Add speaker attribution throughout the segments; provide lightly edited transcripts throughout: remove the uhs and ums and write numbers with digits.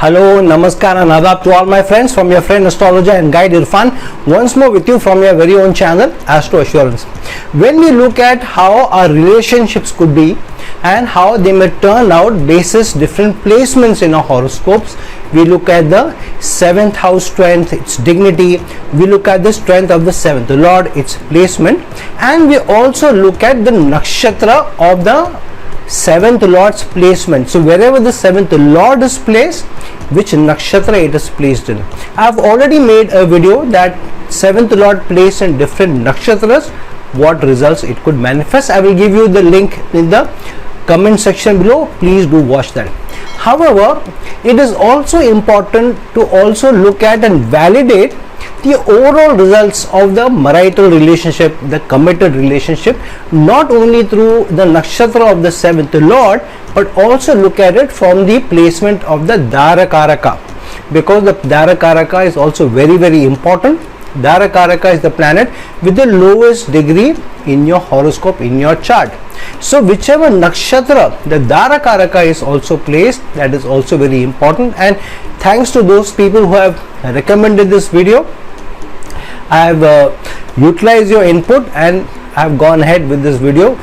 Speaker 1: Hello, Namaskar and Adab to all my friends from your friend astrologer and guide Irfan, once more with you from your very own channel Astro Assurance. When we look at how our relationships could be and how they may turn out basis different placements in our horoscopes, we look at the 7th house strength, its dignity, we look at the strength of the 7th lord, its placement, and we also look at the nakshatra of the 7th lord's placement. So wherever the 7th lord is placed, which nakshatra it is placed in. I have already made a video that 7th lord placed in different nakshatras, what results it could manifest. I will give you the link in the comment section below. Please do watch that. However, it is also important to also look at and validate the overall results of the marital relationship, the committed relationship, not only through the nakshatra of the 7th lord, but also look at it from the placement of the Darakaraka, because the Darakaraka is also very important. Darakaraka is the planet with the lowest degree in your horoscope, in your chart. So whichever nakshatra the Darakaraka is also placed, that is also very important. And thanks to those people who have recommended this video, I have utilized your input and I have gone ahead with this video.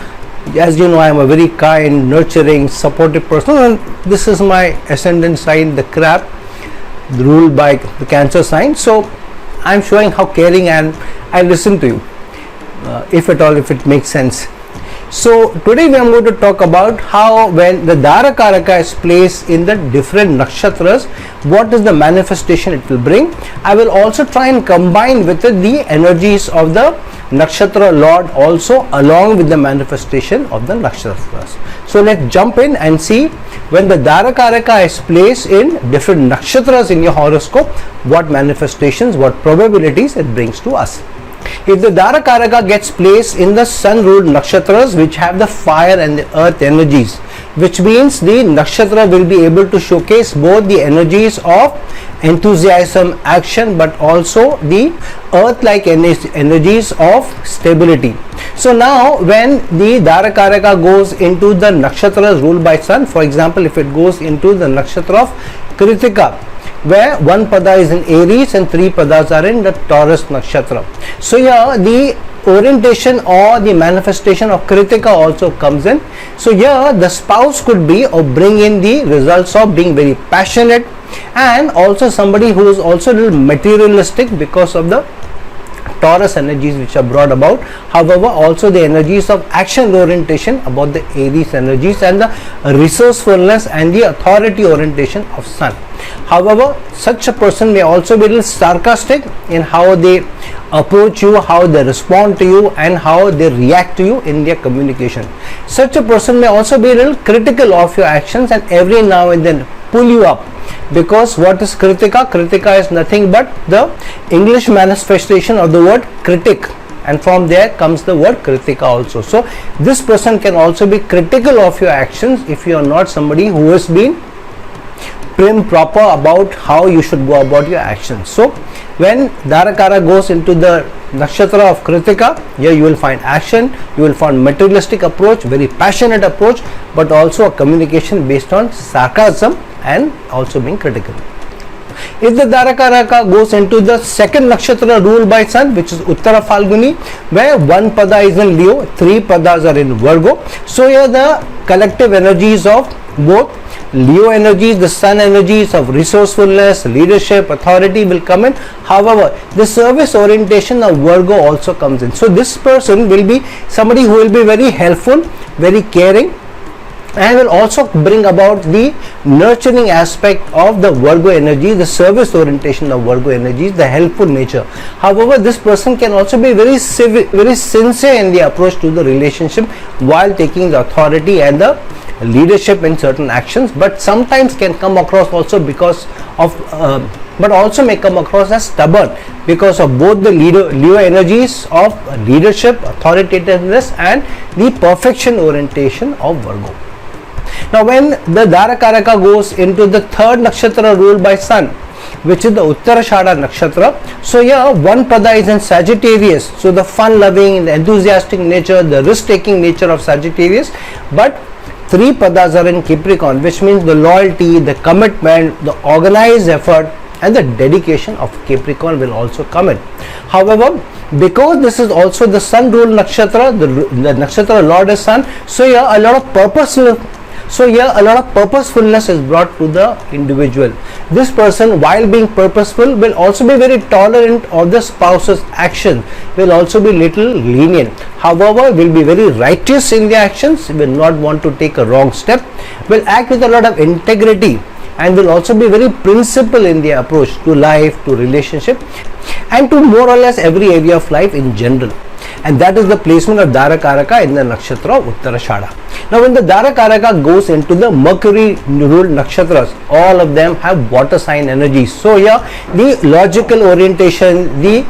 Speaker 1: As you know, I am a very kind, nurturing, supportive person, and this is my ascendant sign, the crab, ruled by the Cancer sign. So I am showing how caring and I listen to you, if at all, if it makes sense. So today we are going to talk about how when the Darakaraka is placed in the different nakshatras, what is the manifestation it will bring. I will also try and combine with it the energies of the nakshatra lord also, along with the manifestation of the nakshatras. So let's jump in and see when the Darakaraka is placed in different nakshatras in your horoscope, what manifestations, what probabilities it brings to us. If the Darakaraka gets placed in the sun ruled nakshatras which have the fire and the earth energies, which means the nakshatra will be able to showcase both the energies of enthusiasm, action, but also the earth like energies of stability. So now when the Darakaraka goes into the nakshatras ruled by sun, for example, if it goes into the nakshatra of Kritika, where one pada is in Aries and 3 padas are in the Taurus nakshatra. So here the orientation or the manifestation of Kritika also comes in. So here the spouse could be or bring in the results of being very passionate, and also somebody who is also a little materialistic because of the Taurus energies which are brought about. However, also the energies of action orientation about the Aries energies and the resourcefulness and the authority orientation of Sun. However, such a person may also be a little sarcastic in how they approach you, how they respond to you, and how they react to you in their communication. Such a person may also be a little critical of your actions and every now and then pull you up. Because what is Kritika? Kritika is nothing but the English manifestation of the word critic, and from there comes the word Kritika also. So this person can also be critical of your actions if you are not somebody who has been prim proper about how you should go about your actions. So when Darakara goes into the nakshatra of Kritika, here you will find action, you will find materialistic approach, very passionate approach, but also a communication based on sarcasm and also being critical. If the Darakaraka goes into the second nakshatra ruled by sun, which is Uttara Falguni, where one pada is in Leo, 3 padas are in Virgo. So here the collective energies of both Leo energies, the sun energies of resourcefulness, leadership, authority will come in. However, the service orientation of Virgo also comes in. So this person will be somebody who will be very helpful, very caring, and will also bring about the nurturing aspect of the Virgo energy, the service orientation of Virgo energies, the helpful nature. However, this person can also be very sincere in the approach to the relationship while taking the authority and the leadership in certain actions, but sometimes can come across also because of but also may come across as stubborn because of both the Leo energies of leadership, authoritativeness, and the perfection orientation of Virgo. Now when the Darakaraka goes into the third nakshatra ruled by sun, which is the Uttarashada nakshatra, so here one pada is in Sagittarius, so the fun loving, the enthusiastic nature, the risk taking nature of Sagittarius, but three padas are in Capricorn, which means the loyalty, the commitment, the organized effort and the dedication of Capricorn will also come in. However, because this is also the sun ruled nakshatra, the nakshatra lord is sun, so here a lot of purposefulness is brought to the individual. This person, while being purposeful, will also be very tolerant of the spouse's action, will also be little lenient. However, will be very righteous in the actions, will not want to take a wrong step, will act with a lot of integrity, and will also be very principled in the approach to life, to relationship, and to more or less every area of life in general. And that is the placement of Darakaraka in the nakshatra of Uttarashada. Now, when the Darakaraka goes into the Mercury ruled nakshatras, all of them have water sign energies. So here the logical orientation, the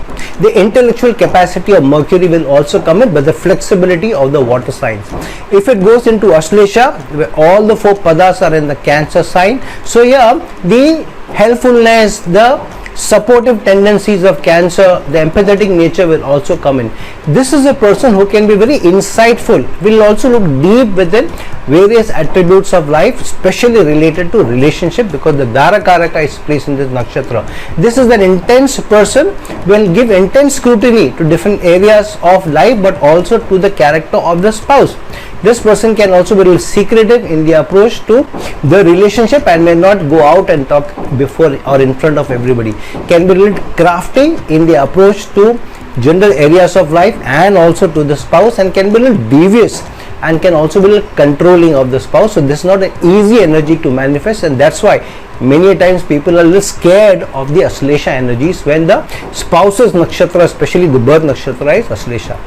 Speaker 1: intellectual capacity of Mercury will also come in, but the flexibility of the water signs. If it goes into Ashlesha, where all the four padas are in the Cancer sign, so here the helpfulness, the supportive tendencies of Cancer, the empathetic nature will also come in. This is a person who can be very insightful, will also look deep within various attributes of life, especially related to relationship, because the Darakaraka is placed in this nakshatra. This is an intense person, will give intense scrutiny to different areas of life, but also to the character of the spouse. This person can also be very secretive in the approach to the relationship and may not go out and talk before or in front of everybody. Can be a little crafty in the approach to general areas of life and also to the spouse, and can be a little devious and can also be a little controlling of the spouse. So this is not an easy energy to manifest, and that's why many times people are a little scared of the Ashlesha energies when the spouse's nakshatra, especially the birth nakshatra, is Ashlesha.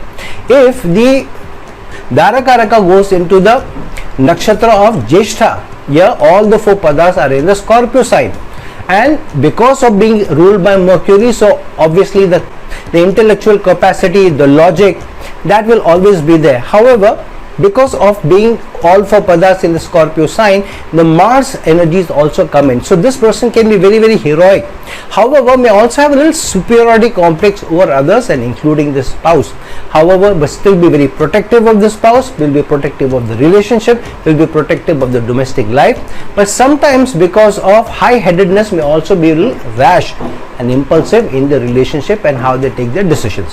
Speaker 1: If the Darakaraka goes into the nakshatra of Jyeshtha, here all the four padas are in the Scorpio sign, and because of being ruled by Mercury, so obviously the intellectual capacity, the logic, that will always be there. However, because of being all four padas in the Scorpio sign, the Mars energies also come in. So this person can be very, very heroic. However, may also have a little superiority complex over others and including the spouse. However, but still be very protective of the spouse, will be protective of the relationship, will be protective of the domestic life. But sometimes because of high-headedness may also be a little rash and impulsive in the relationship and how they take their decisions.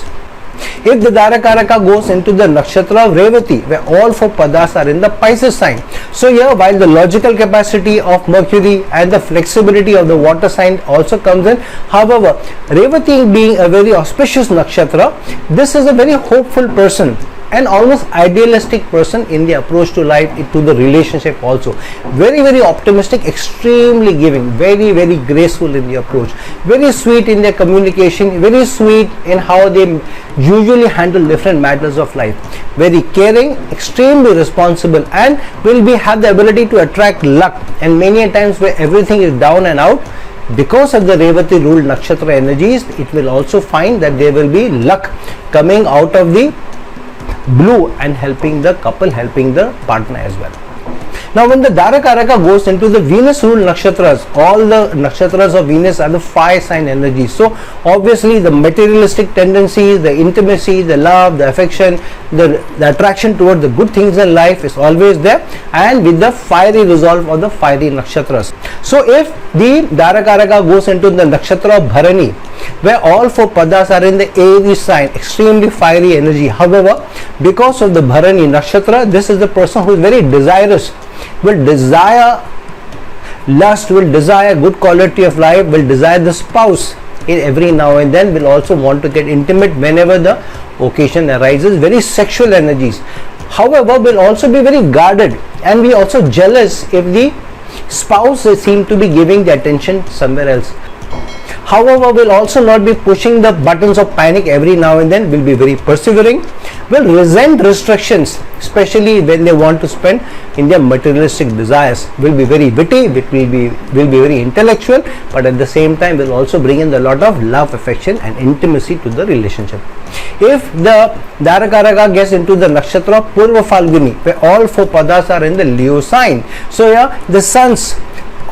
Speaker 1: If the Darakaraka goes into the nakshatra of Revati, where all four padas are in the Pisces sign, so here while the logical capacity of Mercury and the flexibility of the water sign also comes in, however, Revati being a very auspicious nakshatra, this is a very hopeful person and almost idealistic person in the approach to life, to the relationship also. Very, very optimistic, extremely giving, very, very graceful in the approach, very sweet in their communication, very sweet in how they usually handle different matters of life, very caring, extremely responsible, and will have the ability to attract luck. And many a times where everything is down and out, because of the Revati ruled nakshatra energies, it will also find that there will be luck coming out of the blue and helping the couple, helping the partner as well. Now, when the Darakaraka goes into the Venus ruled nakshatras, all the nakshatras of Venus are the fire sign energies. So obviously the materialistic tendencies, the intimacy, the love, the affection, the attraction toward the good things in life is always there, and with the fiery resolve of the fiery nakshatras. So if the Darakaraka goes into the nakshatra of Bharani, where all four padas are in the Aries sign, extremely fiery energy. However, because of the Bharani nakshatra, this is the person who is very desirous, will desire lust, will desire good quality of life, will desire the spouse in every now and then, will also want to get intimate whenever the occasion arises, very sexual energies. However, will also be very guarded and be also jealous if the spouse seem to be giving the attention somewhere else. However, will also not be pushing the buttons of panic every now and then, will be very persevering, will resent restrictions, especially when they want to spend in their materialistic desires, will be very witty, will be very intellectual, but at the same time will also bring in a lot of love, affection and intimacy to the relationship. If the Darakaraka gets into the nakshatra Purva Falguni, where all four padas are in the Leo sign, so yeah, the sun's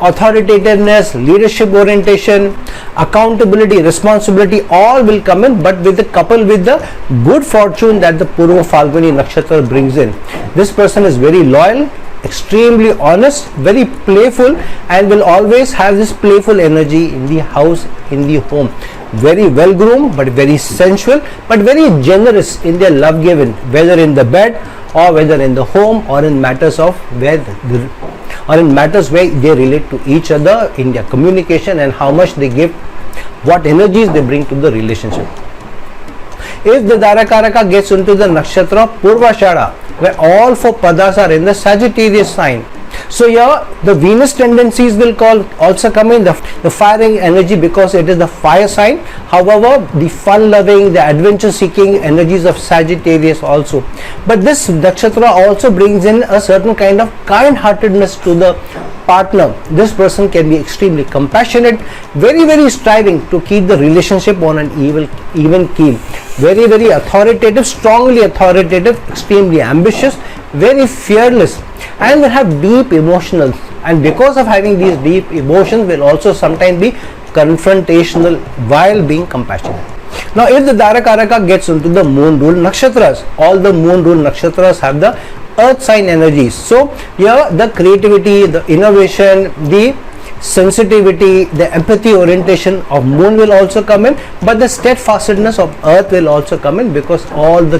Speaker 1: authoritativeness, leadership orientation, accountability, responsibility, all will come in, but with the couple with the good fortune that the Purva Falguni nakshatra brings in. This person is very loyal, extremely honest, very playful, and will always have this playful energy in the house, in the home. Very well groomed, but very sensual, but very generous in their love giving, whether in the bed or whether in the home, or in matters of where they relate to each other, in their communication, and how much they give, what energies they bring to the relationship. If the Darakaraka gets into the nakshatra Purvashada, where all 4 padas are in the Sagittarius sign, so here the Venus tendencies will also come in, the firing energy, because it is the fire sign. However, the fun loving, the adventure seeking energies of Sagittarius also. But this nakshatra also brings in a certain kind of kind heartedness to the partner. This person can be extremely compassionate, very striving to keep the relationship on an even keel, very authoritative, strongly authoritative, extremely ambitious, very fearless, and will have deep emotions, and because of having these deep emotions will also sometimes be confrontational while being compassionate. Now if the Darakaraka gets into the moon rule nakshatras, all the moon rule nakshatras have the earth sign energies. So here the creativity, the innovation, the sensitivity, the empathy orientation of moon will also come in, but the steadfastness of earth will also come in, because all the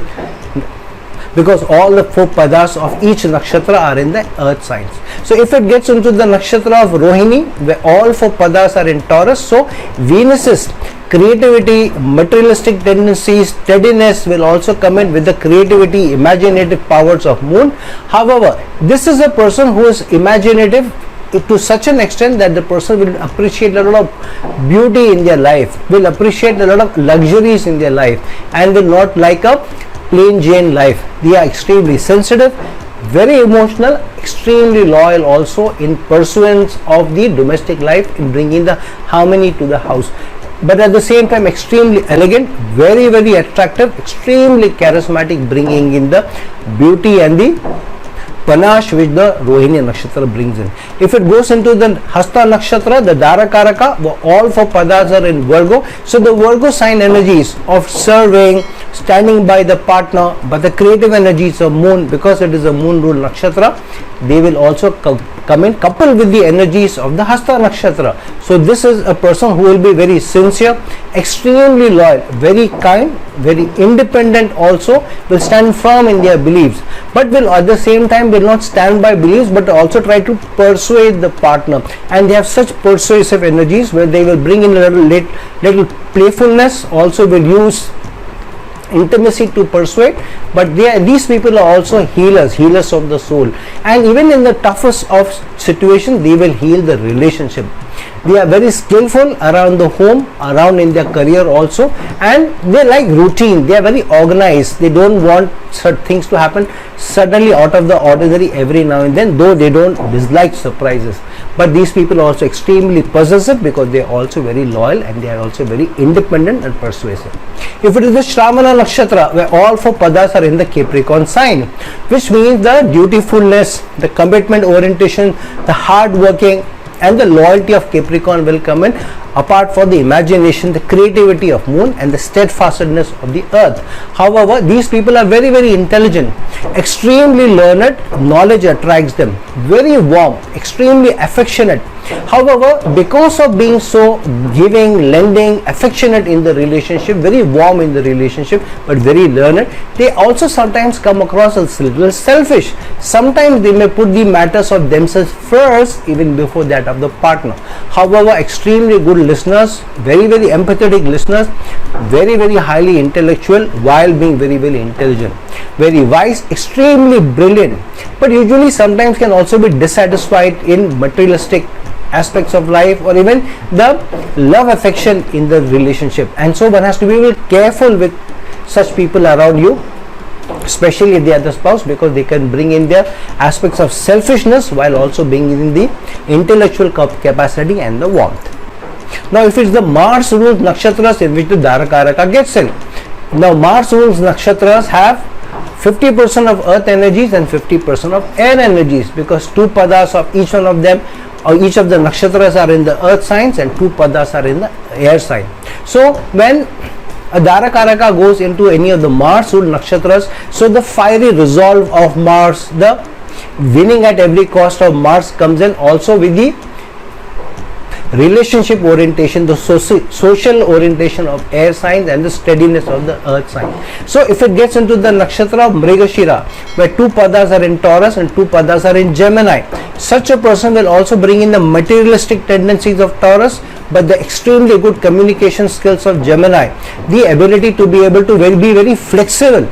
Speaker 1: 4 padas of each nakshatra are in the earth signs. So if it gets into the nakshatra of Rohini, where all 4 padas are in Taurus, so Venus's creativity, materialistic tendencies, steadiness will also come in with the creativity, imaginative powers of moon. However, this is a person who is imaginative to such an extent that the person will appreciate a lot of beauty in their life, will appreciate a lot of luxuries in their life, and will not like a plain Jane life. They are extremely sensitive, very emotional, extremely loyal also in pursuance of the domestic life, in bringing the harmony to the house, but at the same time extremely elegant, very attractive, extremely charismatic, bringing in the beauty and the panache which the Rohini Nakshatra brings in. If it goes into the Hasta Nakshatra, the Darakaraka, all 4 padas are in Virgo. So the Virgo sign energies of serving, standing by the partner, but the creative energies of moon, because it is a moon rule nakshatra, they will also come in, coupled with the energies of the Hasta Nakshatra. So this is a person who will be very sincere, extremely loyal, very kind, very independent also, will stand firm in their beliefs, but will at the same time will not stand by beliefs, but also try to persuade the partner, and they have such persuasive energies where they will bring in a little playfulness, also will use intimacy to persuade, but these people are also healers of the soul, and even in the toughest of situations they will heal the relationship. They are very skillful around the home, around in their career also, and they like routine. They are very organized. They don't want certain things to happen suddenly out of the ordinary every now and then, though they don't dislike surprises. But these people are also extremely possessive, because they are also very loyal, and they are also very independent and persuasive. If it is the Shravana Nakshatra, where all 4 padas are in the Capricorn sign, which means the dutifulness, the commitment orientation, the hard working, and the loyalty of Capricorn will come in, apart from the imagination, the creativity of moon, and the steadfastness of the earth. However, these people are very intelligent, extremely learned, knowledge attracts them, very warm, extremely affectionate. However, because of being so giving, lending, affectionate in the relationship, very warm in the relationship, but very learned, they also sometimes come across as a little selfish. Sometimes they may put the matters of themselves first, even before that of the partner. However, extremely good listeners, very empathetic listeners, very highly intellectual while being very intelligent, very wise, extremely brilliant, but usually sometimes can also be dissatisfied in materialistic aspects of life, or even the love affection in the relationship. And so one has to be very careful with such people around you, especially if they are the spouse, because they can bring in their aspects of selfishness while also bringing in the intellectual capacity and the warmth. Now if it's the Mars rules nakshatras in which the Darakaraka gets in, now Mars rules nakshatras have 50% of earth energies and 50% of air energies, because 2 padas of each one of them, or each of the nakshatras, are in the earth signs and 2 padas are in the air sign. So when a Darakaraka goes into any of the Mars ruled nakshatras, so the fiery resolve of Mars, the winning at every cost of Mars comes in also with the relationship orientation, the social orientation of air signs and the steadiness of the earth sign. So if it gets into the nakshatra of Mrigashira, where 2 padas are in Taurus and 2 padas are in Gemini, such a person will also bring in the materialistic tendencies of Taurus, but the extremely good communication skills of Gemini, the ability to be able to be very flexible,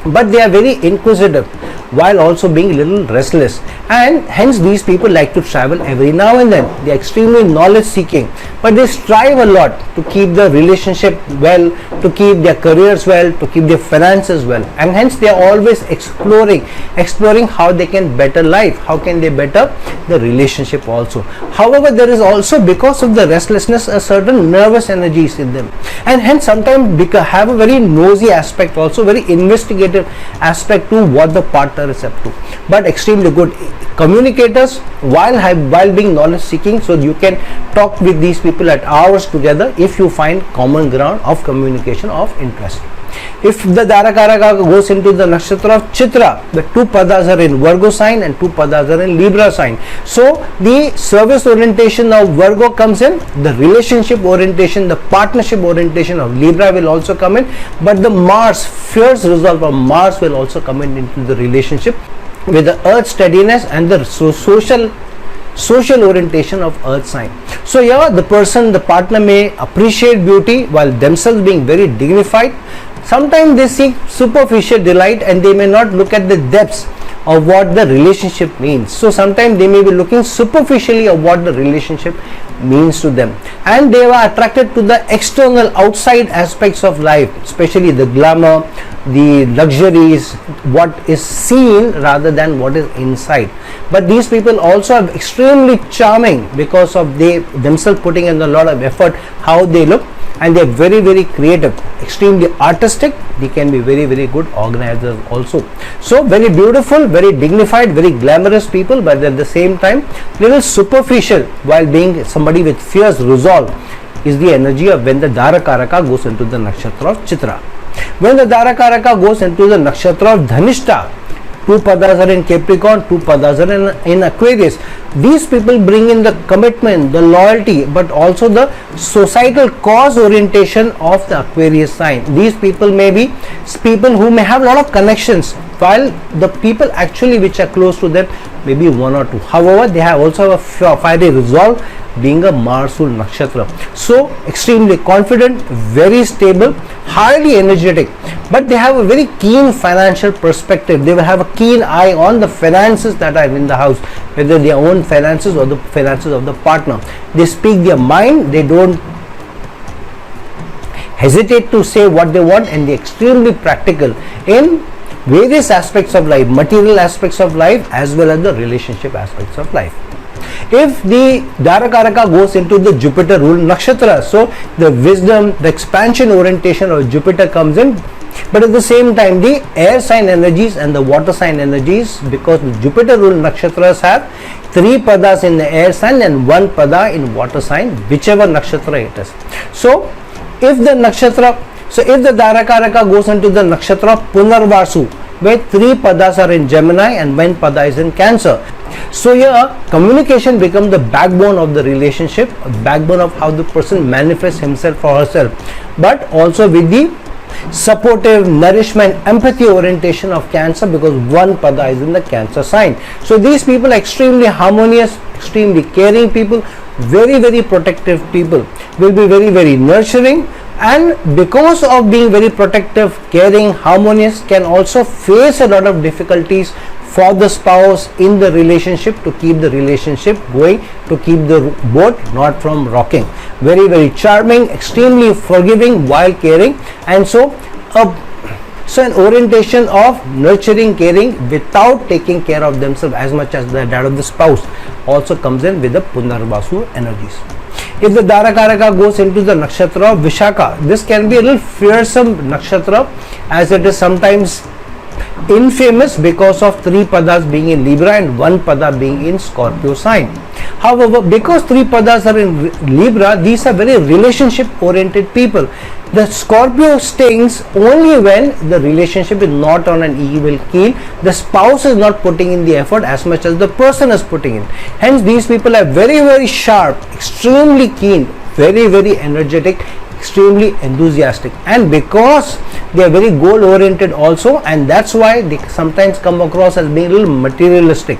Speaker 1: but they are very inquisitive while also being a little restless, and hence these people like to travel every now and then. They are extremely knowledge seeking, but they strive a lot to keep the relationship well, to keep their careers well, to keep their finances well, and hence they are always exploring how they can better life, how can they better the relationship also. However, there is also, because of the restlessness, a certain nervous energies in them, and hence sometimes have a very nosy aspect, also very investigative aspect to what the partner is up to, but extremely good communicators while being knowledge seeking. So you can talk with these people at hours together if you find common ground of communication of interest. If the Darakaraka goes into the nakshatra of Chitra, the 2 padas are in Virgo sign and 2 padas are in Libra sign. So the service orientation of Virgo comes in, the relationship orientation, the partnership orientation of Libra will also come in, but the Mars, fierce resolve of Mars will also come into the relationship with the earth steadiness and the social orientation of earth sign. So yeah, the partner may appreciate beauty while themselves being very dignified. Sometimes they seek superficial delight and they may not look at the depths of what the relationship means. So sometimes they may be looking superficially of what the relationship means to them, and they are attracted to the external outside aspects of life, especially the glamour, the luxuries, what is seen rather than what is inside. But these people also are extremely charming because of they themselves putting in a lot of effort how they look, and they are very, very creative, extremely artistic. They can be very, very good organizers also. So very beautiful, very dignified, very glamorous people, but at the same time little superficial while being somebody with fierce resolve is the energy of when the Darakaraka goes into the nakshatra of Chitra. When the Darakaraka goes into the nakshatra of Dhanishta, 2 padas are in Capricorn, 2 padas are in Aquarius. These people bring in the commitment, the loyalty, but also the societal cause orientation of the Aquarius sign. These people may be people who may have a lot of connections, while the people actually which are close to them may be 1 or 2. However, they have also a fiery resolve, being a Marsul Nakshatra. So extremely confident, very stable, highly energetic, but they have a very keen financial perspective. They will have a keen eye on the finances that are in the house, whether their own finances or the finances of the partner. They speak their mind, they don't hesitate to say what they want, and they are extremely practical in various aspects of life, material aspects of life as well as the relationship aspects of life. If the Darakaraka goes into the Jupiter ruled nakshatra, so the wisdom, the expansion orientation of Jupiter comes in, but at the same time the air sign energies and the water sign energies, because the Jupiter ruled nakshatras have 3 padas in the air sign and 1 pada in water sign, whichever nakshatra it is. So if the Darakaraka goes into the nakshatra Punarvasu, where 3 padas are in Gemini and 1 pada is in Cancer. So here communication becomes the backbone of the relationship, a backbone of how the person manifests himself or herself, but also with the supportive, nourishment, empathy orientation of Cancer, because 1 pada is in the Cancer sign. So these people are extremely harmonious, extremely caring people, very, very protective people, will be very, very nurturing, and because of being very protective, caring, harmonious, can also face a lot of difficulties for the spouse in the relationship, to keep the relationship going, to keep the boat not from rocking. Very, very charming, extremely forgiving while caring, and so an orientation of nurturing, caring without taking care of themselves as much as that of the spouse also comes in with the Punarvasu energies. If the Darakaraka goes into the nakshatra of Vishaka, this can be a little fearsome nakshatra, as it is sometimes infamous because of 3 padas being in Libra and 1 pada being in Scorpio sign. However, because 3 padas are in Libra, these are very relationship oriented people. The Scorpio stings only when the relationship is not on an evil keel. The spouse is not putting in the effort as much as the person is putting in. Hence, these people are very, very sharp, extremely keen, very, very energetic, extremely enthusiastic, and because they are very goal oriented also, and that's why they sometimes come across as being a little materialistic,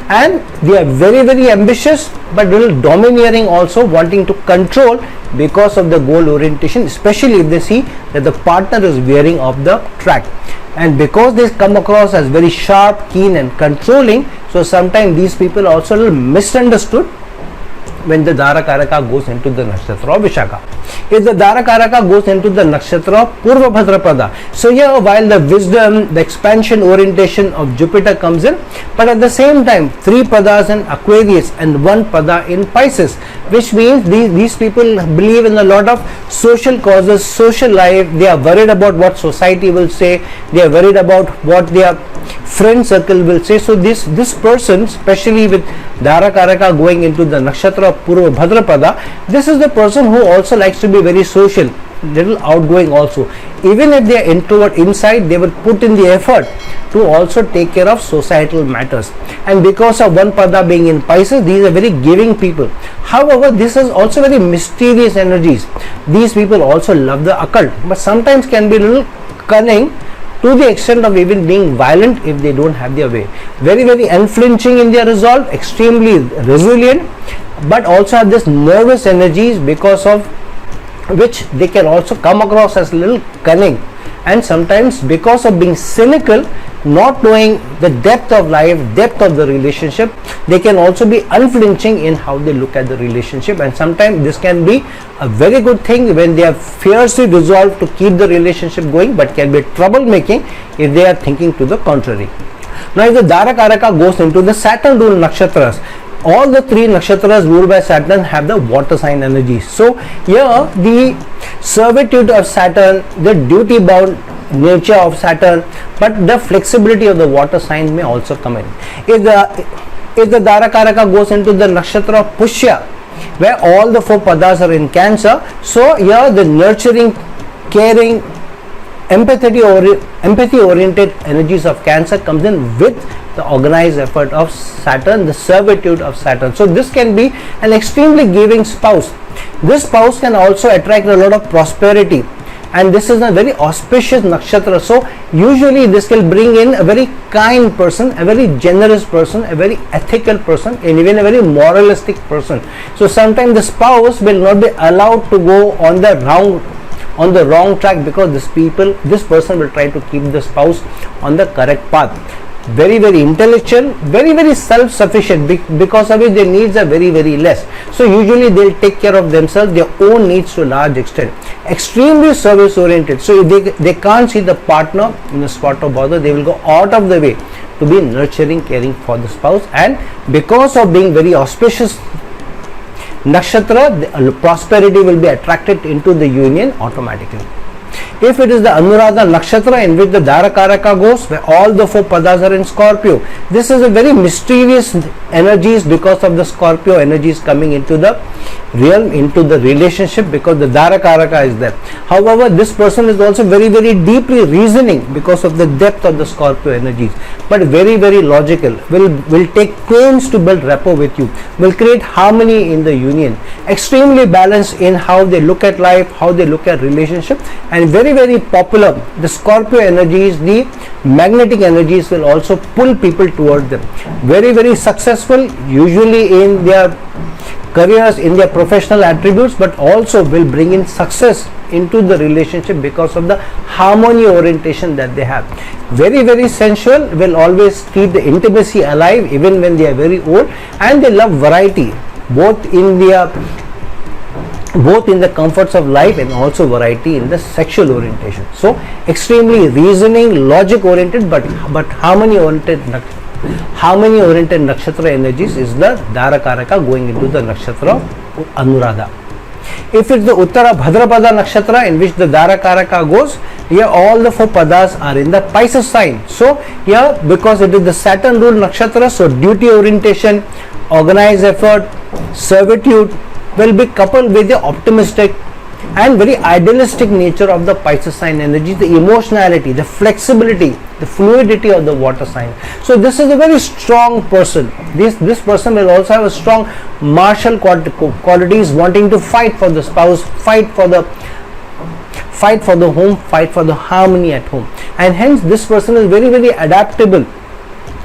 Speaker 1: and they are very, very ambitious but little domineering also, wanting to control because of the goal orientation, especially if they see that the partner is veering off the track. And because they come across as very sharp, keen and controlling, so sometimes these people are also a little misunderstood when the Darakaraka goes into the Nakshatra of Vishaka. If the Darakaraka goes into the Nakshatra of Purva Bhadrapada, so here while the wisdom, the expansion orientation of Jupiter comes in, but at the same time 3 padas in Aquarius and 1 pada in Pisces, which means these people believe in a lot of social causes, social life. They are worried about what society will say, they are worried about what their friend circle will say. So this person, especially with Darakaraka going into the Nakshatra of Purva Bhadrapada, this is the person who also likes to be very social, little outgoing also. Even if they are introvert inside, they will put in the effort to also take care of societal matters. And because of 1 pada being in Pisces, these are very giving people. However, this is also very mysterious energies. These people also love the occult, but sometimes can be a little cunning, to the extent of even being violent if they don't have their way. Very, very unflinching in their resolve, extremely resilient, but also have this nervous energies, because of which they can also come across as a little cunning, and sometimes because of being cynical, not knowing the depth of life, depth of the relationship, they can also be unflinching in how they look at the relationship. And sometimes this can be a very good thing when they are fiercely resolved to keep the relationship going, but can be troublemaking if they are thinking to the contrary. Now, if the Darakaraka goes into the Saturn ruled nakshatras, all the 3 nakshatras ruled by Saturn have the water sign energies. So here the servitude of Saturn, the duty bound nature of Saturn, but the flexibility of the water sign may also come in. If the Darakaraka goes into the nakshatra of Pushya, where all the 4 padas are in Cancer, so here the nurturing, caring, empathy oriented energies of Cancer comes in with the organized effort of Saturn, the servitude of Saturn. So this can be an extremely giving spouse. This spouse can also attract a lot of prosperity, and this is a very auspicious nakshatra. So usually this will bring in a very kind person, a very generous person, a very ethical person, and even a very moralistic person. So sometimes the spouse will not be allowed to go on the wrong track, because this person will try to keep the spouse on the correct path. Very, very intellectual, very, very self-sufficient, because of which their needs are very, very less. So usually they'll take care of themselves, their own needs to a large extent. Extremely service oriented. So if they can't see the partner in a spot of bother, they will go out of the way to be nurturing, caring for the spouse. And because of being very auspicious nakshatra, the prosperity will be attracted into the union automatically. If it is the Anuradha Nakshatra in which the Darakaraka goes, where all the 4 padas are in Scorpio, this is a very mysterious energies, because of the Scorpio energies coming into the realm, into the relationship, because the Darakaraka is there. However, this person is also very, very deeply reasoning because of the depth of the Scorpio energies, but very, very logical, will take pains to build rapport with you, will create harmony in the union, extremely balanced in how they look at life, how they look at relationship, and very, very popular. The Scorpio energies, the magnetic energies will also pull people toward them. Very, very successful, usually in their careers, in their professional attributes, but also will bring in success into the relationship because of the harmony orientation that they have. Very, very sensual, will always keep the intimacy alive even when they are very old, and they love variety, both in the comforts of life and also variety in the sexual orientation. So extremely reasoning, logic oriented, but harmony oriented nakshatra energies is the Darakaraka going into the nakshatra of Anuradha. If it's the Uttara Bhadrapada Nakshatra in which the Darakaraka goes, Here all the 4 padas are in the Pisces sign. So here, because it is the Saturn ruled nakshatra, so duty orientation, organized effort, servitude will be coupled with the optimistic and very idealistic nature of the Pisces sign energy, the emotionality, the flexibility, the fluidity of the water sign. So this is a very strong person. This person will also have a strong martial qualities, wanting to fight for the spouse, fight for the home, fight for the harmony at home, and hence this person is very, very adaptable,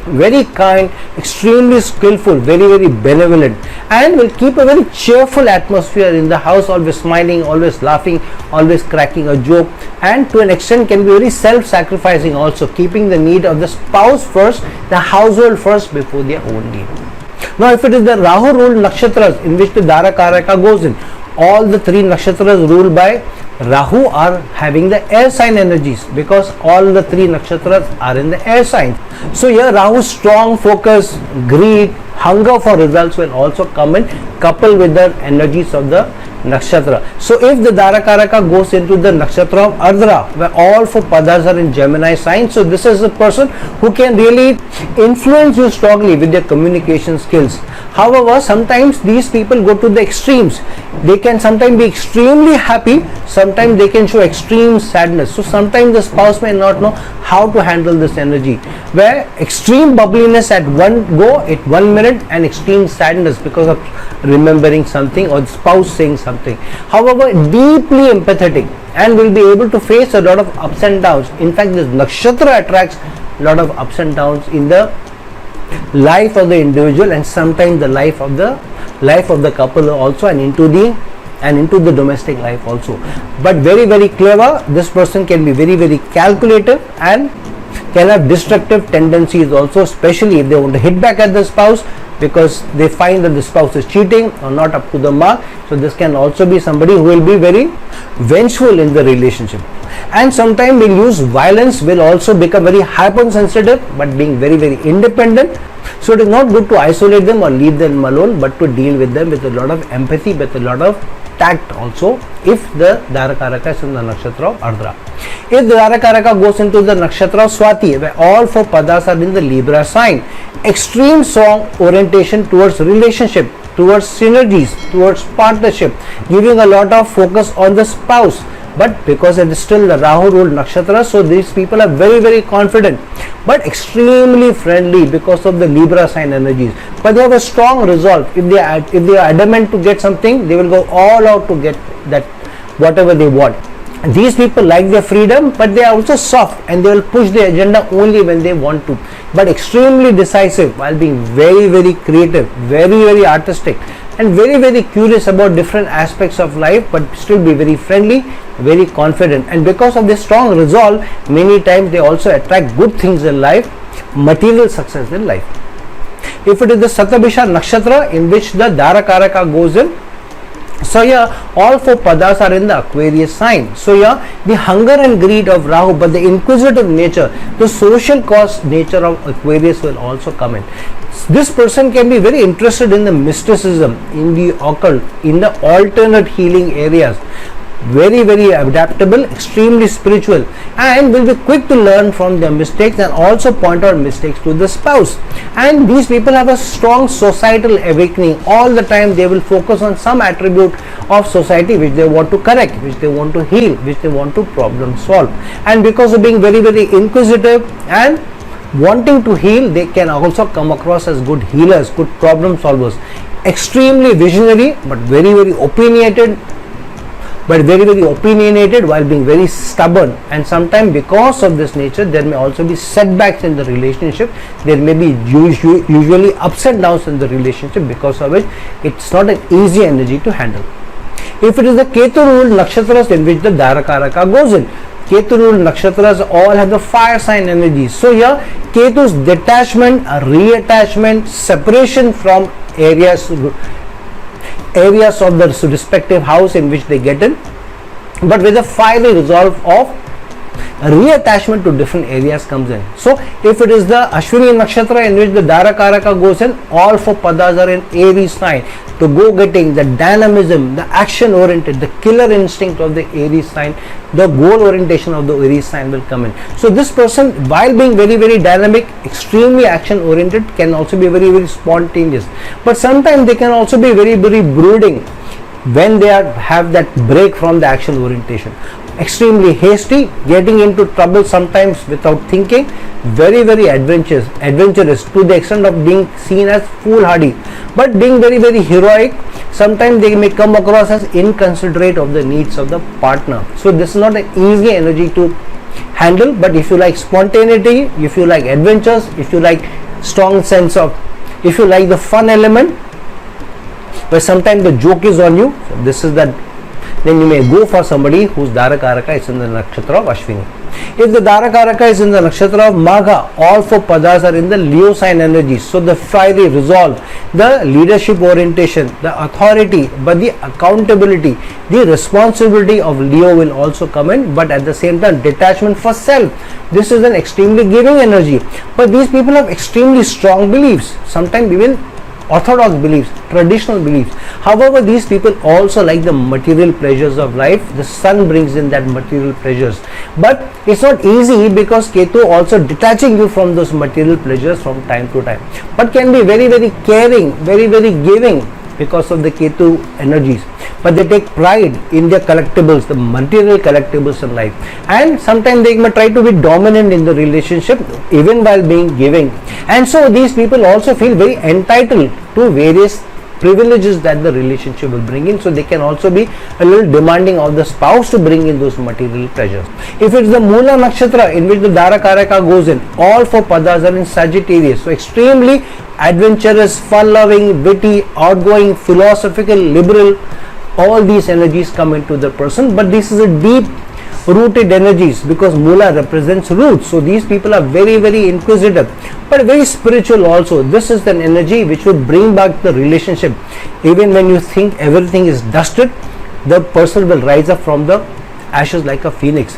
Speaker 1: very kind, extremely skillful, very, very benevolent, and will keep a very cheerful atmosphere in the house, always smiling, always laughing, always cracking a joke, and to an extent can be very self-sacrificing also, keeping the need of the spouse first, the household first before their own need. Now if it is the Rahu ruled nakshatras in which the Darakaraka goes in, all the 3 nakshatras ruled by Rahu are having the air sign energies, because all the 3 nakshatras are in the air sign. So here Rahu's strong focus, greed, hunger for results will also come in, coupled with the energies of the nakshatra. So if the Darakaraka goes into the nakshatra of Ardra, where all 4 padas are in Gemini sign, so this is a person who can really influence you strongly with their communication skills. However, sometimes these people go to the extremes. They can sometimes be extremely happy, sometimes they can show extreme sadness. So sometimes the spouse may not know how to handle this energy, where extreme bubbliness at one go, at 1 minute, and extreme sadness because of remembering something or the spouse saying something. However, deeply empathetic and will be able to face a lot of ups and downs. In fact, this nakshatra attracts a lot of ups and downs in the life of the individual, and sometimes the life of the couple also, and into the domestic life also. But very, very clever. This person can be very, very calculative and can have destructive tendencies also, especially if they want to hit back at the spouse because they find that the spouse is cheating or not up to the mark. So this can also be somebody who will be very vengeful in the relationship, and sometimes will use violence, will also become very hypersensitive, but being very, very independent. So it is not good to isolate them or leave them alone, but to deal with them with a lot of empathy, with a lot of tact also, if the Darakaraka is in the nakshatra of Ardra. If the Darakaraka goes into the nakshatra of Swati, where all 4 padas are in the Libra sign, extreme strong orientation towards relationship, towards synergies, towards partnership, giving a lot of focus on the spouse. But because it is still the Rahu ruled nakshatra, so these people are very, very confident, but extremely friendly because of the Libra sign energies. But they have a strong resolve. If they are adamant to get something, they will go all out to get that whatever they want. These people like their freedom, but they are also soft, and they will push the agenda only when they want to, but extremely decisive while being very, very creative, very, very artistic, and very, very curious about different aspects of life, but still be very friendly, very confident. And because of this strong resolve, many times they also attract good things in life, material success in life. If it is the Satabhisha nakshatra in which the Darakaraka goes in, so here all 4 padas are in the Aquarius sign. So here the hunger and greed of Rahu, but the inquisitive nature, the social cause nature of Aquarius will also come in. This person can be very interested in the mysticism, in the occult, in the alternate healing areas. Very, very adaptable, extremely spiritual, and will be quick to learn from their mistakes and also point out mistakes to the spouse. And these people have a strong societal awakening. All the time they will focus on some attribute of society which they want to correct, which they want to heal, which they want to problem solve. And because of being very, very inquisitive and wanting to heal, they can also come across as good healers, good problem solvers. Extremely visionary, but very, very opinionated, while being very stubborn. And sometimes because of this nature, there may also be setbacks in the relationship. There may be usually ups and downs in the relationship, because of which it's not an easy energy to handle. If it is the Ketu ruled nakshatras in which the Darakaraka goes in, Ketu ruled nakshatras all have the fire sign energies. So here Ketu's detachment, reattachment, separation from areas of the respective house in which they get in, but with a fiery resolve of reattachment to different areas comes in. So if it is the Ashwini Nakshatra in which the Darakaraka goes in, all 4 padas are in Aries sign. The go-getting, the dynamism, the action-oriented, the killer instinct of the Aries sign, the goal orientation of the Aries sign will come in. So this person, while being very, very dynamic, extremely action-oriented, can also be very, very spontaneous. But sometimes they can also be very, very brooding when they have that break from the action orientation. Extremely hasty, getting into trouble sometimes without thinking, very, very adventurous to the extent of being seen as foolhardy, but being very, very heroic. Sometimes they may come across as inconsiderate of the needs of the partner. So this is not an easy energy to handle, but if you like spontaneity, if you like adventures, if you like strong sense of, if you like the fun element, but sometimes the joke is on you, so this is that, then you may go for somebody whose Darakaraka is in the Nakshatra of Ashwini. If the Darakaraka is in the Nakshatra of Magha, all 4 padas are in the Leo sign energies. So the fiery resolve, the leadership orientation, the authority, but the accountability, the responsibility of Leo will also come in, but at the same time detachment for self. This is an extremely giving energy. But these people have extremely strong beliefs, sometimes even orthodox beliefs, traditional beliefs. However, these people also like the material pleasures of life. The sun brings in that material pleasures, but it's not easy because Ketu also detaching you from those material pleasures from time to time, but can be very, very caring, very, very giving because of the Ketu energies. But they take pride in their collectibles, the material collectibles in life, and sometimes they may try to be dominant in the relationship even while being giving. And so these people also feel very entitled to various privileges that the relationship will bring in, so they can also be a little demanding of the spouse to bring in those material pleasures. If it's the Mula Nakshatra in which the Darakaraka goes in, all 4 padas are in Sagittarius, so extremely adventurous, fun-loving, witty, outgoing, philosophical, liberal, all these energies come into the person. But this is a deep rooted energies because Mula represents roots. So these people are very, very inquisitive, but very spiritual also. This is an energy which would bring back the relationship. Even when you think everything is dusted, the person will rise up from the ashes like a phoenix.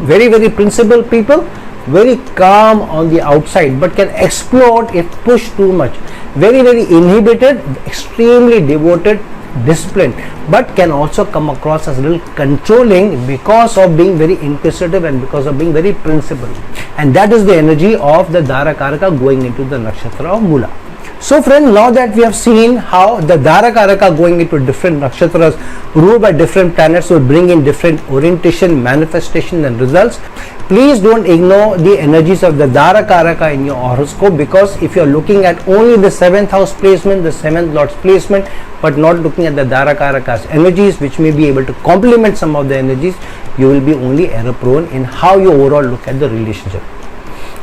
Speaker 1: Very, very principled people, very calm on the outside, but can explode if pushed too much. Very, very inhibited, extremely devoted, disciplined, but can also come across as a little controlling because of being very inquisitive and because of being very principled. And that is the energy of the Darakaraka going into the Nakshatra of Mula. So friends, now that we have seen how the Darakaraka going into different nakshatras ruled by different planets will bring in different orientation, manifestation and results, please don't ignore the energies of the Darakaraka in your horoscope, because if you are looking at only the 7th house placement, the 7th lord's placement, but not looking at the Darakaraka's energies, which may be able to complement some of the energies, you will be only error prone in how you overall look at the relationship.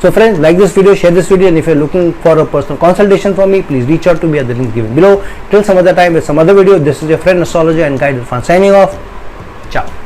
Speaker 1: So friends, like this video, share this video, and if you are looking for a personal consultation from me, please reach out to me at the link given below. Till some other time with some other video, this is your friend astrologer and guide Irfan signing off. Ciao.